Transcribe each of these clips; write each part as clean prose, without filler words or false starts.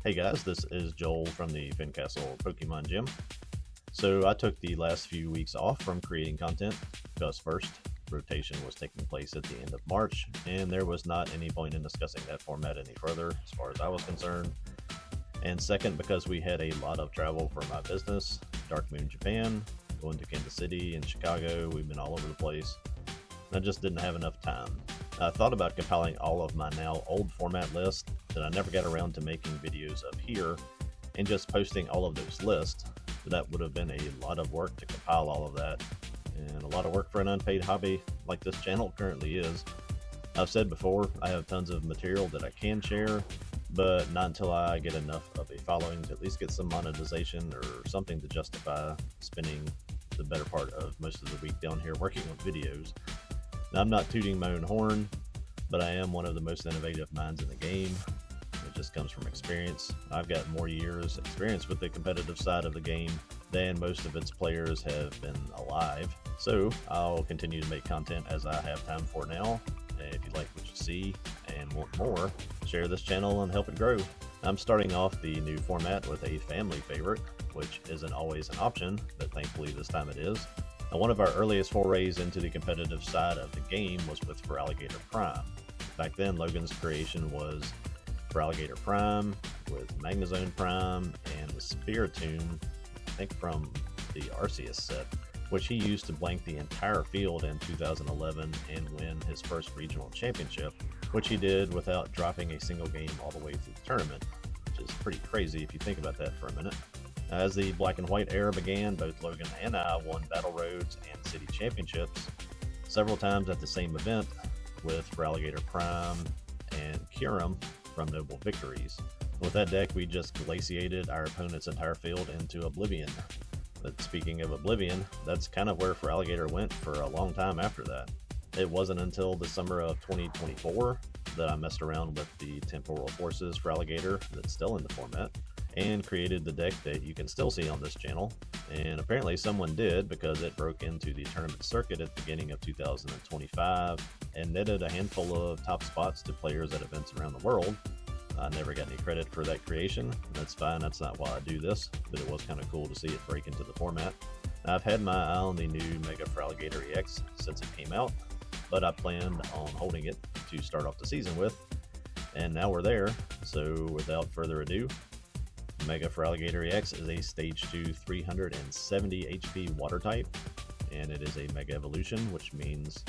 Hey guys, this is Joel from the Fincastle Pokemon Gym. So I took the last few weeks off from creating content because first, rotation was taking place at the end of March, and there was not any point in discussing that format any further as far as I was concerned. And second, because we had a lot of travel for my business, Dark Moon Japan, going to Kansas City and Chicago, we've been all over the place. I just didn't have enough time. I thought about compiling all of my now old format lists that I never got around to making videos of here and just posting all of those lists. But that would have been a lot of work to compile all of that, and a lot of work for an unpaid hobby like this channel currently is. I've said before, I have tons of material that I can share, but not until I get enough of a following to at least get some monetization or something to justify spending the better part of most of the week down here working on videos. Now, I'm not tooting my own horn, but I am one of the most innovative minds in the game. It just comes from experience. I've got more years experience with the competitive side of the game than most of its players have been alive. So I'll continue to make content as I have time for now. If you like what you see and want more, share this channel and help it grow. I'm starting off the new format with a family favorite, which isn't always an option, but thankfully this time it is. Now, one of our earliest forays into the competitive side of the game was with Feraligatr Prime. Back then, Logan's creation was Feraligatr Prime with Magnezone Prime and the Spiritomb, I think from the Arceus set, which he used to blank the entire field in 2011 and win his first regional championship, which he did without dropping a single game all the way through the tournament, which is pretty crazy if you think about that for a minute. As the Black and White era began, both Logan and I won Battle Roads and City Championships several times at the same event with Feraligatr Prime and Kyurem from Noble Victories. With that deck, we just glaciated our opponent's entire field into oblivion. But speaking of oblivion, that's kind of where Feraligatr went for a long time after that. It wasn't until the summer of 2024 that I messed around with the Temporal Forces Feraligatr that's still in the format, and created the deck that you can still see on this channel. And apparently someone did, because it broke into the tournament circuit at the beginning of 2025 and netted a handful of top spots to players at events around the world. I never got any credit for that creation. That's fine, that's not why I do this, but it was kind of cool to see it break into the format. I've had my eye on the new Mega Feraligatr EX since it came out, but I planned on holding it to start off the season with, and now we're there. So without further ado, Mega Feraligatr EX is a Stage 2 370 HP Water type, and it is a Mega Evolution, which means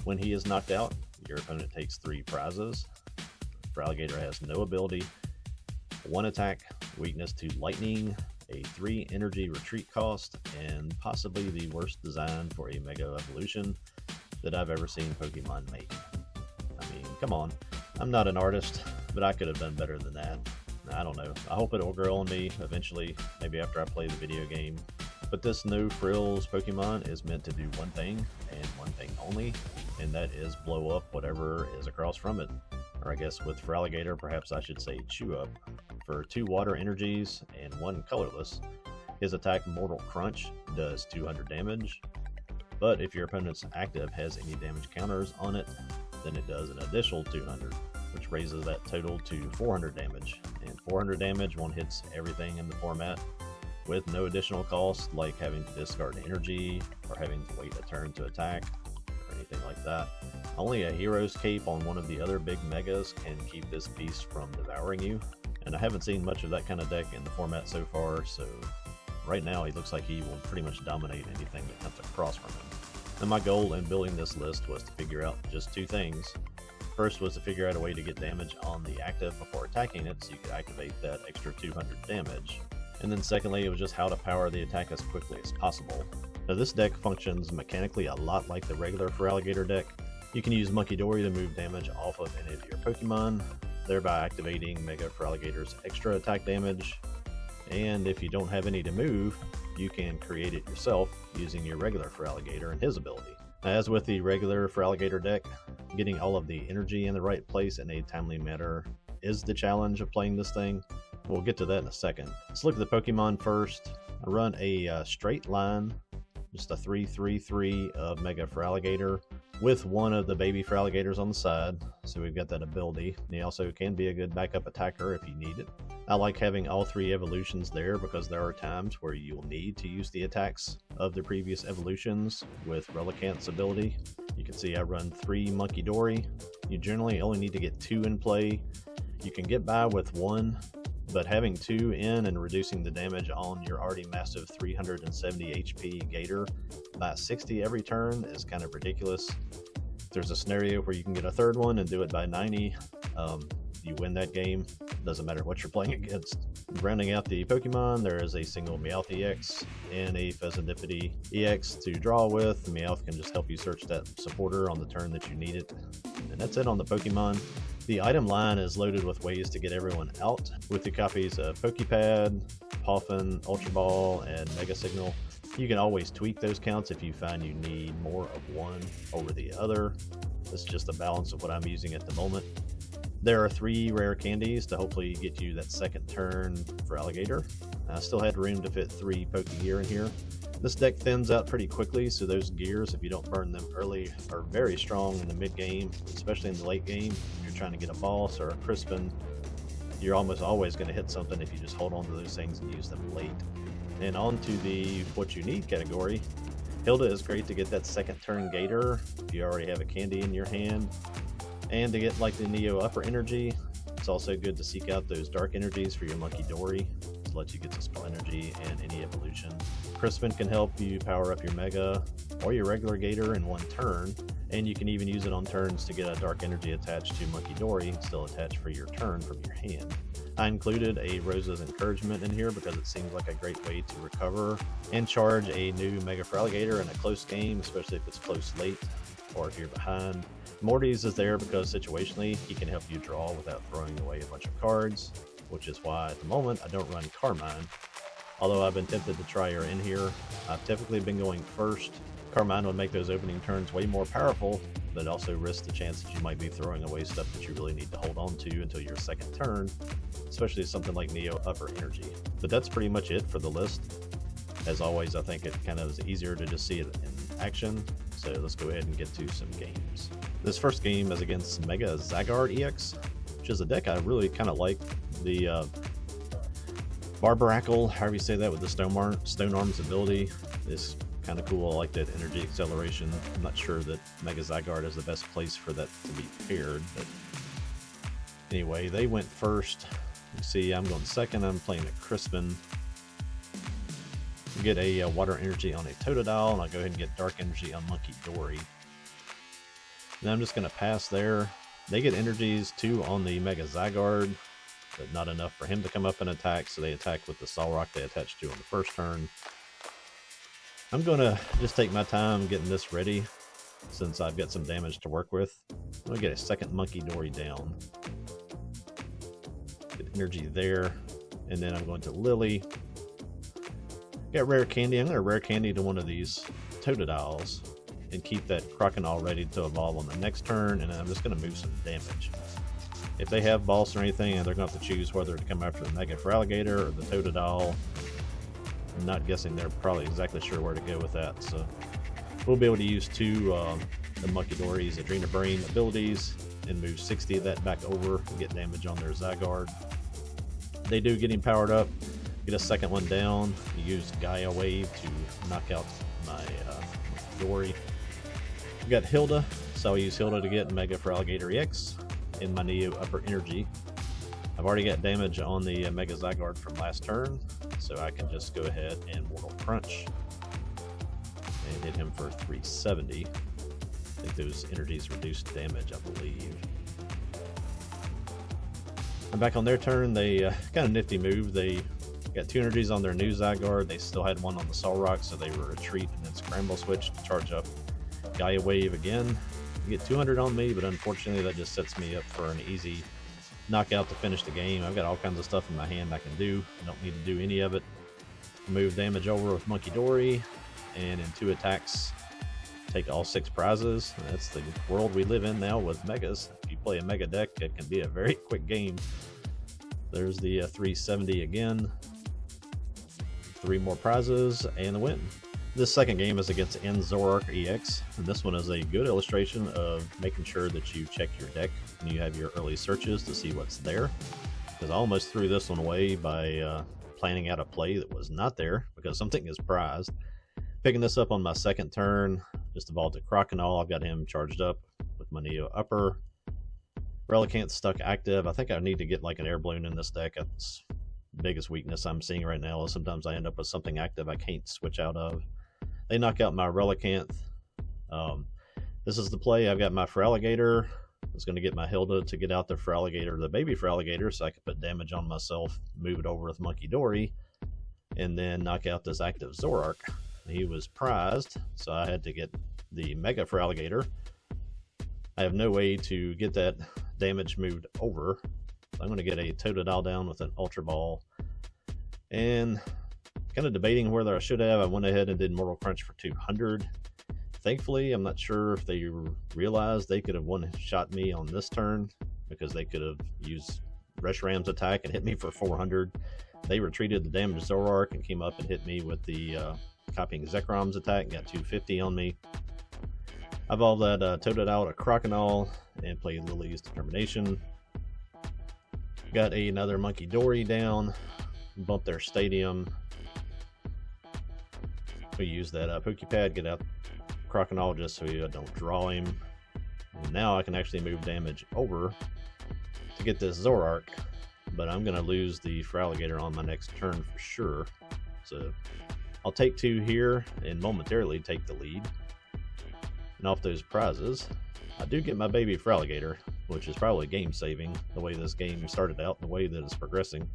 when he is knocked out, your opponent takes 3 prizes. Feraligatr has no ability, 1 attack, weakness to lightning, a 3 energy retreat cost, and possibly the worst design for a Mega Evolution that I've ever seen Pokemon make. I mean, come on, I'm not an artist, but I could have done better than that. I don't know. I hope it will grow on me eventually, maybe after I play the video game. But this No Frills Pokemon is meant to do one thing, and one thing only, and that is blow up whatever is across from it. Or I guess with Feraligatr, perhaps I should say chew up. For 2 water energies and 1 colorless, his attack Mortal Crunch does 200 damage. But if your opponent's active has any damage counters on it, then it does an additional 200, which raises that total to 400 damage. And 400 damage one hits everything in the format with no additional cost, like having to discard energy or having to wait a turn to attack or anything like that. Only a Hero's Cape on one of the other big megas can keep this beast from devouring you, and I haven't seen much of that kind of deck in the format so far, so right now he looks like he will pretty much dominate anything that comes across from him. And my goal in building this list was to figure out just 2 things. First was to figure out a way to get damage on the active before attacking it so you could activate that extra 200 damage. And then secondly, it was just how to power the attack as quickly as possible. Now this deck functions mechanically a lot like the regular Feraligatr deck. You can use Monkey Dory to move damage off of any of your Pokemon, thereby activating Mega Feraligatr's extra attack damage. And if you don't have any to move, you can create it yourself using your regular Feraligatr and his ability. As with the regular Feraligatr deck, getting all of the energy in the right place in a timely manner is the challenge of playing this thing. We'll get to that in a second. Let's look at the Pokemon first. I run a straight line, just a 3-3-3 of Mega Feraligatr with one of the baby Feraligatrs on the side, so we've got that ability. And he also can be a good backup attacker if you need it. I like having all 3 evolutions there because there are times where you'll need to use the attacks of the previous evolutions with Relicanth's ability. You can see I run 3 Monkey Dory. You generally only need to get 2 in play. You can get by with 1, but having 2 in and reducing the damage on your already massive 370 HP Gator by 60 every turn is kind of ridiculous. There's a scenario where you can get a 3rd one and do it by 90. You win that game, doesn't matter what you're playing against. Rounding out the Pokemon, there is a single Meowth EX and a Feraligatr EX to draw with. The Meowth can just help you search that supporter on the turn that you need it. And that's it on the Pokemon. The item line is loaded with ways to get everyone out, with the copies of Pokepad, Poffin, Ultra Ball, and Mega Signal. You can always tweak those counts if you find you need more of one over the other. It's just a balance of what I'm using at the moment. There are 3 rare candies to hopefully get you that 2nd turn Feraligatr. I still had room to fit 3 Pokegear in here. This deck thins out pretty quickly, so those gears, if you don't burn them early, are very strong in the mid game, especially in the late game. If you're trying to get a boss or a Crispin, you're almost always going to hit something if you just hold on to those things and use them late. And on to the what you need category. Hilda is great to get that 2nd turn Gator if you already have a candy in your hand. And to get like the Neo Upper Energy, it's also good to seek out those Dark Energies for your Monkey Dory to let you get to Spell Energy and any evolution. Crispin can help you power up your Mega or your regular Gator in 1 turn, and you can even use it on turns to get a Dark Energy attached to Monkey Dory, still attached for your turn from your hand. I included a Rose's Encouragement in here because it seems like a great way to recover and charge a new Mega Feraligatr in a close game, especially if it's close late or if you're behind. Morty's is there because situationally he can help you draw without throwing away a bunch of cards, which is why at the moment I don't run Carmine. Although I've been tempted to try her in here, I've typically been going first. Carmine would make those opening turns way more powerful, but also risks the chance that you might be throwing away stuff that you really need to hold on to until your 2nd turn, especially something like Neo Upper Energy. But that's pretty much it for the list. As always, I think it kind of is easier to just see it in action, so let's go ahead and get to some games. This first game is against Mega Zygarde EX, which is a deck I really kind of like. The Barbaracle, however you say that, with the Stone Arms ability is kind of cool. I like that energy acceleration. I'm not sure that Mega Zygarde is the best place for that to be paired, but anyway, they went first. You see, I'm going 2nd. I'm playing a Crispin. Get a Water Energy on a Totodile, and I'll go ahead and get Dark Energy on Monkey Dory. Then I'm just going to pass there. They get energies too on the Mega Zygarde, but not enough for him to come up and attack, so they attack with the Zoroark they attached to on the 1st turn. I'm going to just take my time getting this ready, since I've got some damage to work with. I'm going to get a 2nd Monkey Dory down. Get energy there, and then I'm going to Lily. Got rare candy. I'm going to rare candy to one of these Totodiles and keep that Croconaw ready to evolve on the next turn, and then I'm just going to move some damage. If they have boss or anything, they're going to have to choose whether to come after the Mega Feraligatr or the Totodile. I'm not guessing they're probably exactly sure where to go with that, so we'll be able to use 2 the Monkey Dory's Adrena Brain abilities and move 60 of that back over and get damage on their Zygarde. They do get him powered up. Get a 2nd one down. You use Gaia Wave to knock out my Dory. We got Hilda, so I'll use Hilda to get Mega Feraligatr EX in my Neo Upper Energy. I've already got damage on the Mega Zygarde from last turn, so I can just go ahead and Mortal Crunch and hit him for 370. I think those energies reduced damage, I believe. And back on their turn, they got a nifty move. They got 2 energies on their new Zygarde. They still had 1 on the Zoroark, so they were retreat and then scramble switch to charge up Gaia Wave again. You get 200 on me, but unfortunately that just sets me up for an easy knockout to finish the game. I've got all kinds of stuff in my hand I can do. I don't need to do any of it. Move damage over with Monkey Dory, and in 2 attacks, take all 6 prizes. That's the world we live in now with Megas. If you play a Mega deck, it can be a very quick game. There's the 370 again. 3 more prizes and the win. This second game is against Zoroark EX, and this one is a good illustration of making sure that you check your deck and you have your early searches to see what's there. because I almost threw this one away by planning out a play that was not there because something is prized. Picking this up on my second turn, just evolved a Croconaw. I've got him charged up with my Neo Upper. Relicanth stuck active. I think I need to get like an air balloon in this deck. That's the biggest weakness I'm seeing right now is sometimes I end up with something active I can't switch out of. They knock out my Relicanth. This is the play. I've got my Feraligatr. I was going to get my Hilda to get out the Feraligatr, the baby Feraligatr, so I could put damage on myself, move it over with Monkey Dory, and then knock out this active Zoroark. He was prized, so I had to get the Mega Feraligatr. I have no way to get that damage moved over. I'm going to get a Totodile down with an Ultra Ball. And kind of debating whether I should have. I went ahead and did Mortal Crunch for 200. Thankfully, I'm not sure if they realized they could have one-shot me on this turn because they could have used Reshram's attack and hit me for 400. They retreated the damaged Zoroark and came up and hit me with the copying Zekrom's attack and got 250 on me. I evolved that Totodile to Croconaw and played Lily's Determination. Got another Monkey Dory down, bumped their Stadium. We use that Pokepad, get out Croconaw just so I don't draw him. And now I can actually move damage over to get this Zoroark, but I'm going to lose the Feraligatr on my next turn for sure. So I'll take 2 here and momentarily take the lead. And off those prizes, I do get my baby Feraligatr, which is probably game saving the way this game started out, the way that it's progressing.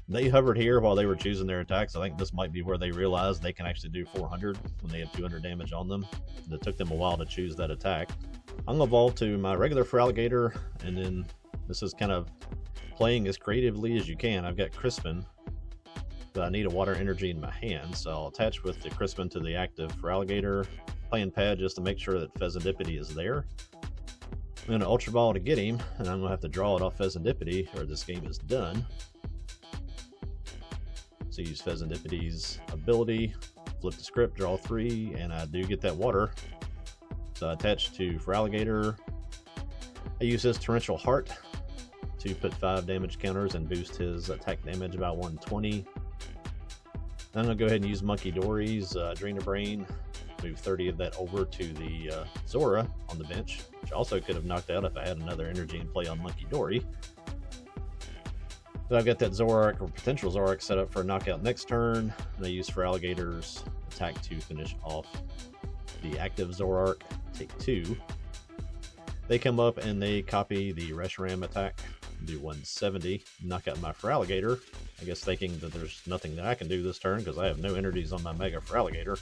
They hovered here while they were choosing their attacks. I think this might be where they realized they can actually do 400 when they have 200 damage on them. It took them a while to choose that attack. I'm going to evolve to my regular Feraligatr, and then this is kind of playing as creatively as you can. I've got Crispin, but I need a water energy in my hand, so I'll attach with the Crispin to the active Feraligatr, playing pad just to make sure that Pheasantipity is there. I'm going to Ultra Ball to get him, and I'm going to have to draw it off Pheasantipity or this game is done. So use Pheasantipity's ability, flip the script, draw 3, and I do get that water. So I attach to Feraligatr. I use his Torrential Heart to put 5 damage counters and boost his attack damage by 120. Then I'm going to go ahead and use Monkey Dory's Drainer Brain, move 30 of that over to the Zora on the bench, which also could have knocked out if I had another energy in play on Monkey Dory. But I've got that Zoroark or potential Zoroark set up for a knockout next turn, and I use Feraligatr's attack to finish off the active Zoroark, take 2. They come up and they copy the Reshram attack, do 170, knock out my Feraligatr, I guess thinking that there's nothing that I can do this turn because I have no energies on my Mega Feraligatr.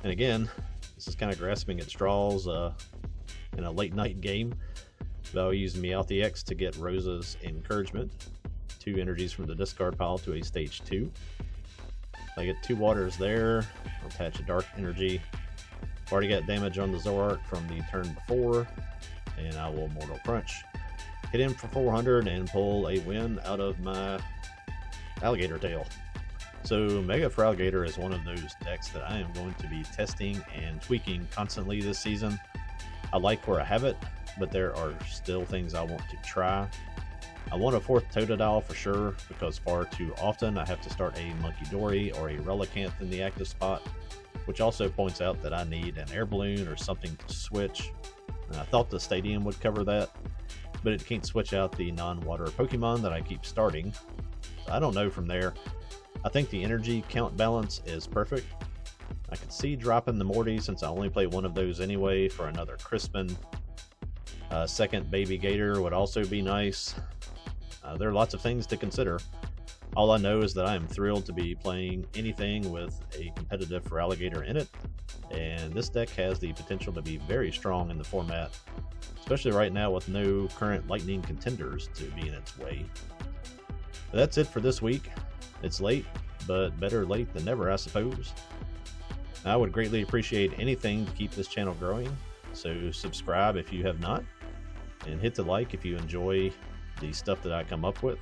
And again, this is kind of grasping at straws in a late night game. But I'll use Meowth EX to get Rosa's Encouragement. 2 energies from the discard pile to a stage 2. I get 2 waters there. I'll attach a Dark Energy. Already got damage on the Zoroark from the turn before, and I will Mortal Crunch. Hit him for 400 and pull a win out of my Alligator Tail. So Mega Feraligatr is one of those decks that I am going to be testing and tweaking constantly this season. I like where I have it, but there are still things I want to try. I want a 4th Totodile for sure, because far too often I have to start a Monkey Dory or a Relicanth in the active spot, which also points out that I need an air balloon or something to switch. And I thought the Stadium would cover that, but it can't switch out the non-water Pokemon that I keep starting. So I don't know from there. I think the energy count balance is perfect. I could see dropping the Morty since I only play one of those anyway for another Crispin. Second Baby Gator would also be nice. There are lots of things to consider. All I know is that I am thrilled to be playing anything with a competitive Feraligatr in it, and this deck has the potential to be very strong in the format, especially right now with no current Lightning contenders to be in its way. But that's it for this week. It's late, but better late than never, I suppose. I would greatly appreciate anything to keep this channel growing, so subscribe if you have not, and hit the like if you enjoy the stuff that I come up with.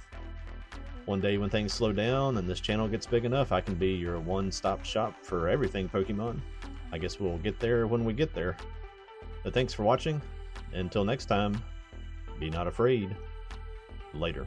One day when things slow down and this channel gets big enough, I can be your one-stop shop for everything Pokemon. I guess we'll get there when we get there. But thanks for watching. Until next time, be not afraid. Later.